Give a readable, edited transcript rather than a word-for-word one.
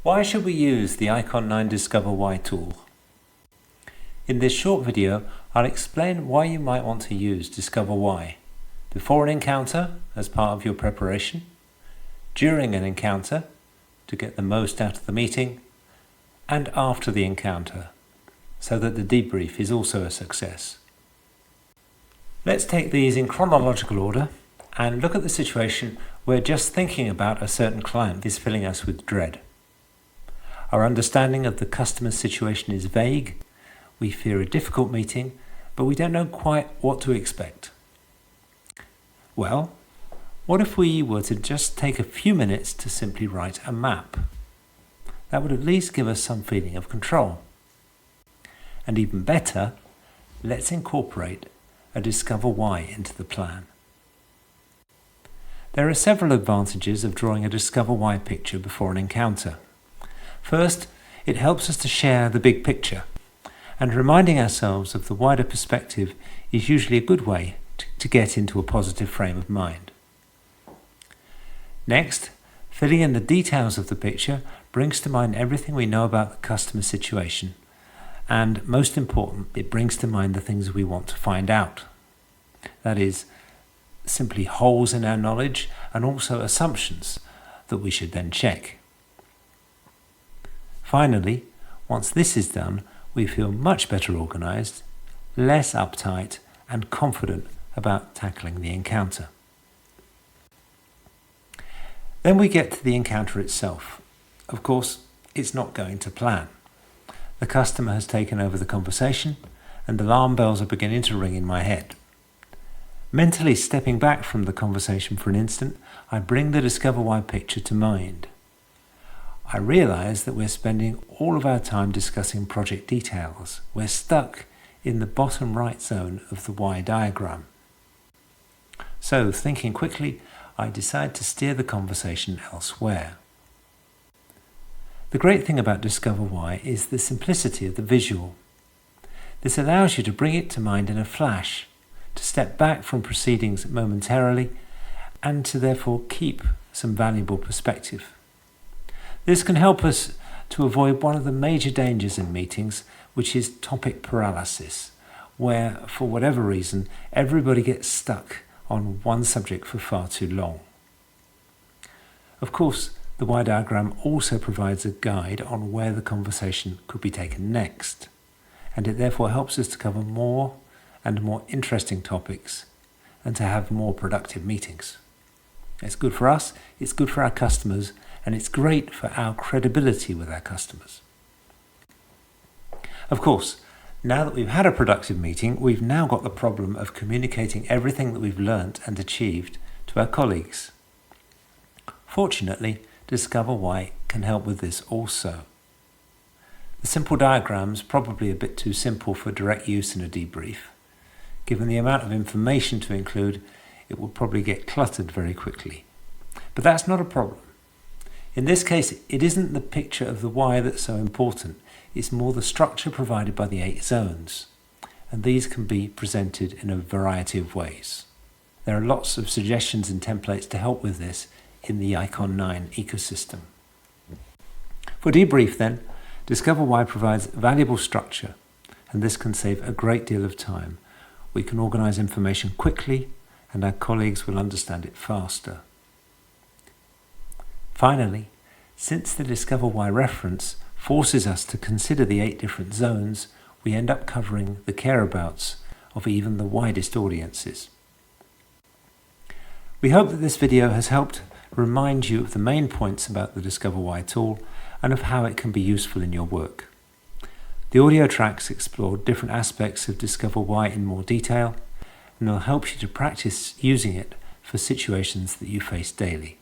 Why should we use the Icon 9 Discover Why tool? In this short video, I'll explain why you might want to use Discover Why before an encounter as part of your preparation, during an encounter to get the most out of the meeting, and after the encounter so that the debrief is also a success. Let's take these in chronological order and look at the situation where just thinking about a certain client is filling us with dread. Our understanding of the customer's situation is vague. We fear a difficult meeting, but we don't know quite what to expect. Well, what if we were to just take a few minutes to simply write a map? That would at least give us some feeling of control. And even better, let's incorporate a Discover Why into the plan. There are several advantages of drawing a Discover Why picture before an encounter. First, it helps us to share the big picture, and reminding ourselves of the wider perspective is usually a good way to get into a positive frame of mind. Next, filling in the details of the picture brings to mind everything we know about the customer situation, and most important, it brings to mind the things we want to find out. That is, simply holes in our knowledge and also assumptions that we should then check. Finally, once this is done, we feel much better organised, less uptight and confident about tackling the encounter. Then we get to the encounter itself. Of course, it's not going to plan. The customer has taken over the conversation and alarm bells are beginning to ring in my head. Mentally stepping back from the conversation for an instant, I bring the Discover Why picture to mind. I realise that we're spending all of our time discussing project details. We're stuck in the bottom right zone of the Why diagram. So, thinking quickly, I decide to steer the conversation elsewhere. The great thing about Discover Why is the simplicity of the visual. This allows you to bring it to mind in a flash, to step back from proceedings momentarily, and to therefore keep some valuable perspective. This can help us to avoid one of the major dangers in meetings, which is topic paralysis, where, for whatever reason, everybody gets stuck on one subject for far too long. Of course, the Why diagram also provides a guide on where the conversation could be taken next, and it therefore helps us to cover more and more interesting topics and to have more productive meetings. It's good for us, it's good for our customers, and it's great for our credibility with our customers. Of course, now that we've had a productive meeting, we've now got the problem of communicating everything that we've learnt and achieved to our colleagues. Fortunately, Discover Why can help with this also. The simple diagram's probably a bit too simple for direct use in a debrief. Given the amount of information to include, it will probably get cluttered very quickly. But that's not a problem. In this case, it isn't the picture of the why that's so important, it's more the structure provided by the 8 zones, and these can be presented in a variety of ways. There are lots of suggestions and templates to help with this in the Icon 9 ecosystem. For debrief then, Discover Why provides valuable structure, and this can save a great deal of time. We can organise information quickly, and our colleagues will understand it faster. Finally, since the Discover Why reference forces us to consider the 8 different zones, we end up covering the care-abouts of even the widest audiences. We hope that this video has helped remind you of the main points about the Discover Why tool and of how it can be useful in your work. The audio tracks explore different aspects of Discover Why in more detail, and they'll help you to practice using it for situations that you face daily.